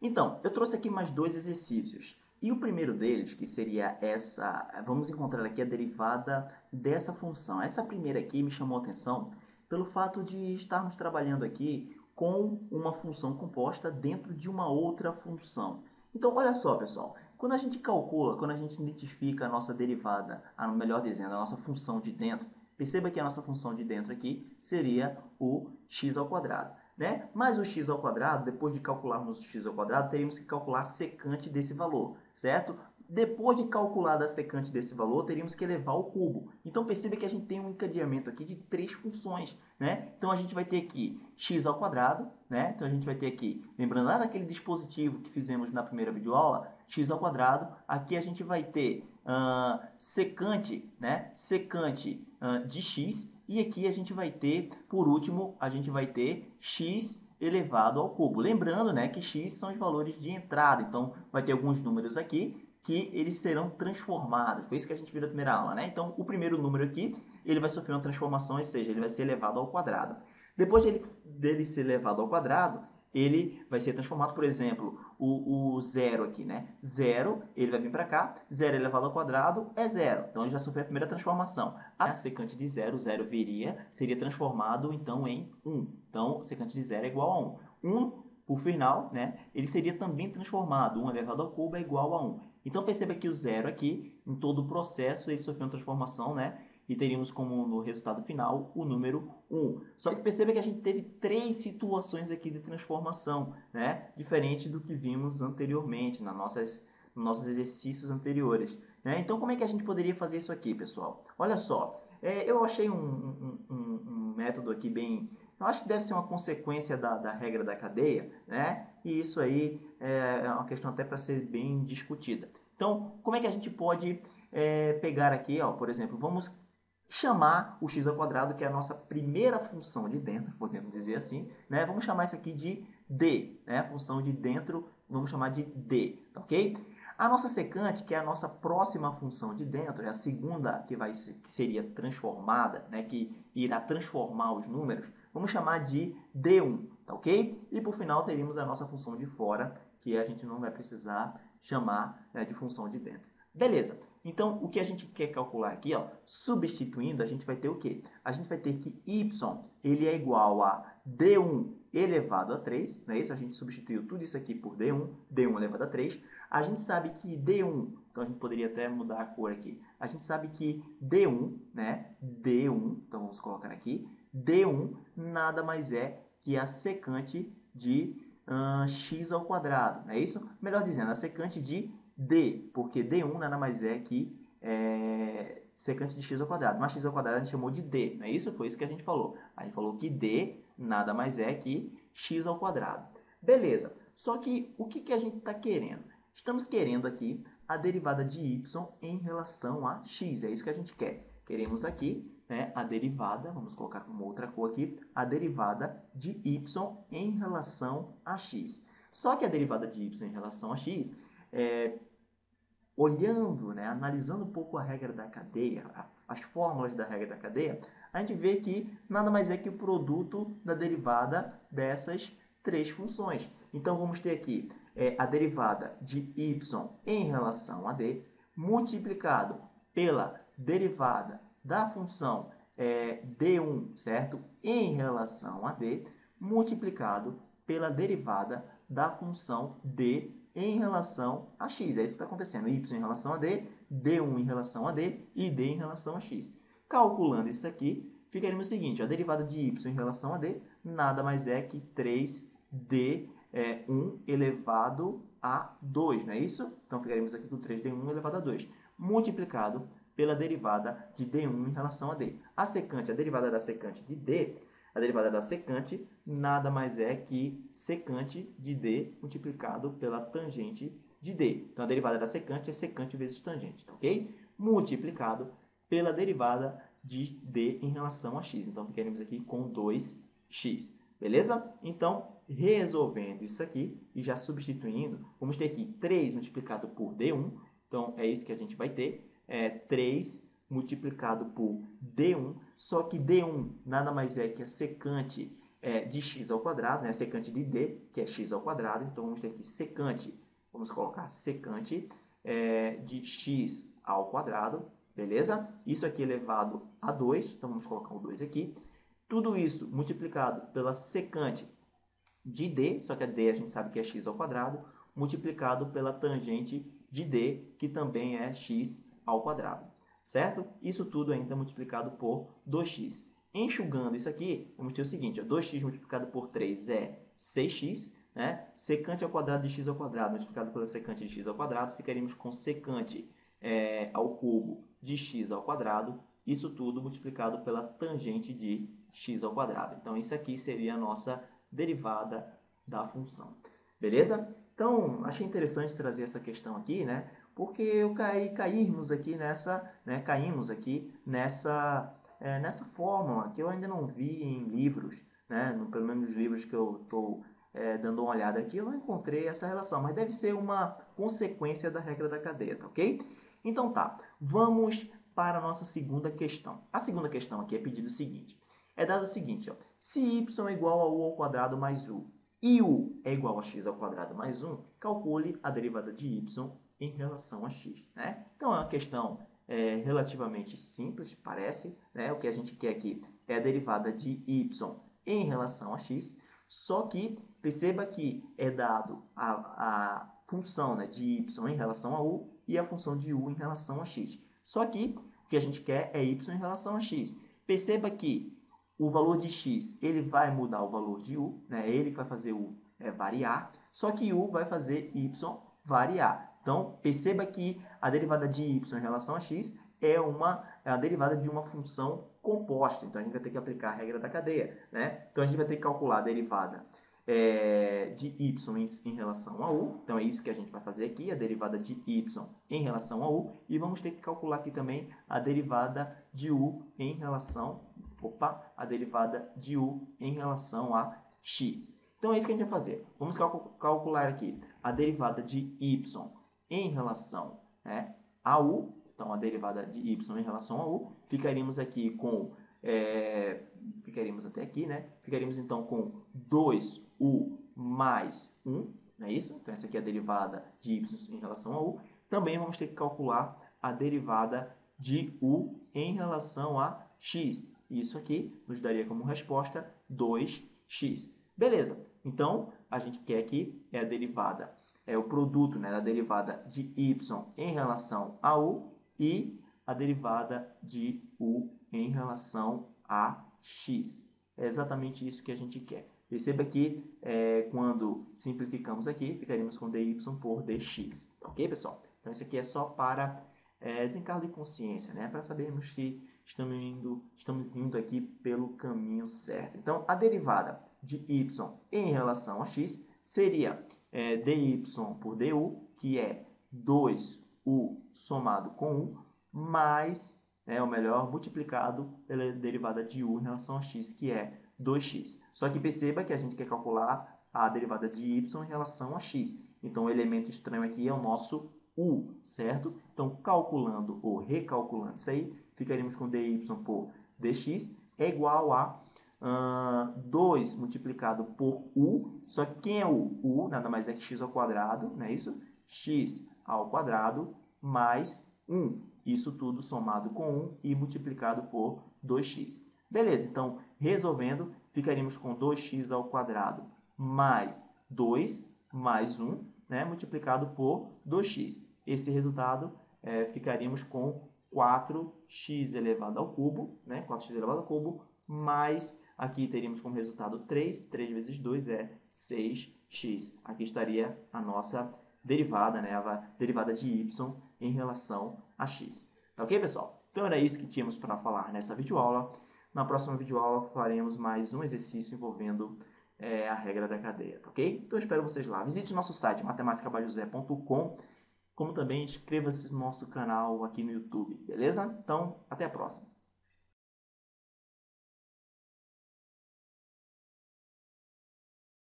Então, eu trouxe aqui mais dois exercícios. E o primeiro deles, que seria essa, vamos encontrar aqui a derivada dessa função. Essa primeira aqui me chamou a atenção pelo fato de estarmos trabalhando aqui com uma função composta dentro de uma outra função. Então, olha só, pessoal, quando a gente calcula, quando a gente identifica a nossa derivada, melhor dizendo, a nossa função de dentro, perceba que a nossa função de dentro aqui seria o x ao quadrado. Né? Mas o x ao quadrado, depois de calcularmos o x ao quadrado, teríamos que calcular a secante desse valor, certo? Depois de calcular a secante desse valor, teríamos que elevar ao cubo. Então perceba que a gente tem um encadeamento aqui de três funções, né? Então a gente vai ter aqui x ao quadrado, né? Então a gente vai ter aqui, lembrando lá daquele dispositivo que fizemos na primeira videoaula, x ao quadrado. Aqui a gente vai ter secante, né? Secante de x. E aqui a gente vai ter, por último, a gente vai ter x elevado ao cubo. Lembrando, né, que x são os valores de entrada. Então, vai ter alguns números aqui que eles serão transformados. Foi isso que a gente viu na primeira aula, né? Então, o primeiro número aqui, ele vai sofrer uma transformação, ou seja, ele vai ser elevado ao quadrado. Depois dele ser elevado ao quadrado, ele vai ser transformado, por exemplo, o zero aqui, né? Zero, ele vai vir para cá, zero elevado ao quadrado é zero. Então, ele já sofreu a primeira transformação. A secante de zero, zero seria transformado, então, em 1. Então, secante de zero é igual a 1. 1, por final, né? Ele seria também transformado. 1 elevado ao cubo é igual a 1. Então, perceba que o zero aqui, em todo o processo, ele sofreu uma transformação, né? E teríamos como no resultado final o número 1. Só que perceba que a gente teve três situações aqui de transformação, né? Diferente do que vimos anteriormente, nos nossos exercícios anteriores. Né? Então, como é que a gente poderia fazer isso aqui, pessoal? Olha só, eu achei um método aqui bem... Eu acho que deve ser uma consequência da regra da cadeia, né? E isso aí é uma questão até para ser bem discutida. Então, como é que a gente pode pegar aqui, ó, por exemplo, vamos chamar o x ao quadrado, que é a nossa primeira função de dentro, podemos dizer assim, né? Vamos chamar isso aqui de d, né? A função de dentro, vamos chamar de d, tá ok? A nossa secante, que é a nossa próxima função de dentro, é a segunda que seria transformada, né? Que irá transformar os números, vamos chamar de d1, tá ok? E por final teríamos a nossa função de fora, que a gente não vai precisar chamar, né, de função de dentro. Beleza. Então, o que a gente quer calcular aqui, ó, substituindo, a gente vai ter o quê? A gente vai ter que y ele é igual a d1 elevado a 3, não é isso? A gente substituiu tudo isso aqui por d1, d1 elevado a 3. A gente sabe que d1, então a gente poderia até mudar a cor aqui. A gente sabe que d1, né, d1, então vamos colocar aqui, d1 nada mais é que a secante de x ao quadrado, não é isso? Melhor dizendo, a secante de d, porque d1 nada mais é que secante de x ao quadrado. Mas x ao quadrado a gente chamou de d, não é isso? Foi isso que a gente falou. A gente falou que d nada mais é que x ao quadrado. Beleza. Só que o que a gente está querendo? Estamos querendo aqui a derivada de y em relação a x. É isso que a gente quer. Queremos aqui, né, a derivada, vamos colocar com uma outra cor aqui, a derivada de y em relação a x. Só que a derivada de y em relação a x olhando, né, analisando um pouco a regra da cadeia, as fórmulas da regra da cadeia, a gente vê que nada mais é que o produto da derivada dessas três funções. Então, vamos ter aqui a derivada de y em relação a d, multiplicado pela derivada da função d1, certo? Em relação a d, multiplicado pela derivada da função d em relação a x. É isso que está acontecendo. Y em relação a d, d1 em relação a d e d em relação a x. Calculando isso aqui, ficaria o seguinte, a derivada de y em relação a d nada mais é que 3d1 elevado a 2, não é isso? Então, ficaremos aqui com 3d1 elevado a 2, multiplicado pela derivada de d1 em relação a d. A derivada da secante de d, a derivada da secante nada mais é que secante de d multiplicado pela tangente de d. Então, a derivada da secante é secante vezes tangente, tá ok? Multiplicado pela derivada de d em relação a x. Então, ficaremos aqui com 2x. Beleza? Então, resolvendo isso aqui e já substituindo, vamos ter aqui 3 multiplicado por d1. Então, é isso que a gente vai ter. 3 multiplicado por d1, só que d1 nada mais é que a secante de x ao quadrado, né? Secante de d, que é x ao quadrado. Então, vamos ter aqui secante, vamos colocar secante de x ao quadrado, beleza? Isso aqui elevado a 2, então vamos colocar o 2 aqui. Tudo isso multiplicado pela secante de d, só que a d a gente sabe que é x ao quadrado, multiplicado pela tangente de d, que também é x ao quadrado, certo? Isso tudo ainda multiplicado por 2x. Enxugando isso aqui, vamos ter o seguinte, ó, 2x multiplicado por 3 é 6x, né? Secante ao quadrado de x ao quadrado multiplicado pela secante de x ao quadrado, ficaríamos com secante ao cubo de x ao quadrado, isso tudo multiplicado pela tangente de x ao quadrado. Então, isso aqui seria a nossa derivada da função. Beleza? Então, achei interessante trazer essa questão aqui, né? Porque eu caímos aqui nessa, né? Caímos aqui nessa fórmula que eu ainda não vi em livros, né? Pelo menos nos livros que eu estou dando uma olhada aqui, eu não encontrei essa relação, mas deve ser uma consequência da regra da cadeia, tá ok? Então tá, vamos para a nossa segunda questão. A segunda questão aqui é pedido o seguinte, é dado o seguinte, ó, se y é igual a u ao quadrado mais u e u é igual a x ao quadrado mais 1, calcule a derivada de y em relação a x, né? Então é uma questão relativamente simples, parece, né? O que a gente quer aqui é a derivada de y em relação a x, só que perceba que é dado a função, né, de y em relação a u e a função de u em relação a x. Só que o que a gente quer é y em relação a x. Perceba que o valor de x ele vai mudar o valor de u, né? Ele vai fazer u variar, só que u vai fazer y variar. Então, perceba que a derivada de y em relação a x é a derivada de uma função composta. Então, a gente vai ter que aplicar a regra da cadeia, né? Então, a gente vai ter que calcular a derivada de y em relação a u. Então, é isso que a gente vai fazer aqui, a derivada de y em relação a u. E vamos ter que calcular aqui também a derivada de u em relação a derivada de u em relação a x. Então, é isso que a gente vai fazer. Vamos calcular aqui a derivada de y em relação a u. Então, a derivada de y em relação a u. Ficaríamos aqui com... ficaríamos até aqui, né? Ficaríamos, então, com 2u mais 1. Não é isso? Então, essa aqui é a derivada de y em relação a u. Também vamos ter que calcular a derivada de u em relação a x. Isso aqui nos daria como resposta 2x. Beleza. Então, a gente quer aqui a derivada, o produto, né, da derivada de y em relação a u e a derivada de u em relação a x. É exatamente isso que a gente quer. Perceba que quando simplificamos aqui, ficaríamos com dy por dx. Ok, pessoal? Então, isso aqui é só para desencargo de consciência, né? Para sabermos se estamos indo aqui pelo caminho certo. Então, a derivada de y em relação a x seria dy por du, que é 2u somado com u, mais, ou melhor, multiplicado pela derivada de u em relação a x, que é 2x. Só que perceba que a gente quer calcular a derivada de y em relação a x. Então, o elemento estranho aqui é o nosso u, certo? Então, calculando ou recalculando isso aí, ficaríamos com dy por dx é igual a 2 multiplicado por u, só que quem é u? U nada mais é que x ao quadrado, não é isso? X ao quadrado mais 1. Isso tudo somado com 1 e multiplicado por 2x. Beleza, então, resolvendo, ficaríamos com 2x ao quadrado mais 2 mais 1, né, multiplicado por 2x. Esse resultado ficaríamos com 4x elevado ao cubo, né, 4x elevado ao cubo, mais, aqui teríamos como resultado 3, 3 vezes 2 é 6x. Aqui estaria a nossa derivada, né, a derivada de y em relação a x. Tá ok, pessoal? Então era isso que tínhamos para falar nessa videoaula. Na próxima videoaula faremos mais um exercício envolvendo a regra da cadeia, tá ok? Então eu espero vocês lá. Visite nosso site matematicabajosé.com, como também inscreva-se no nosso canal aqui no YouTube, beleza? Então, até a próxima.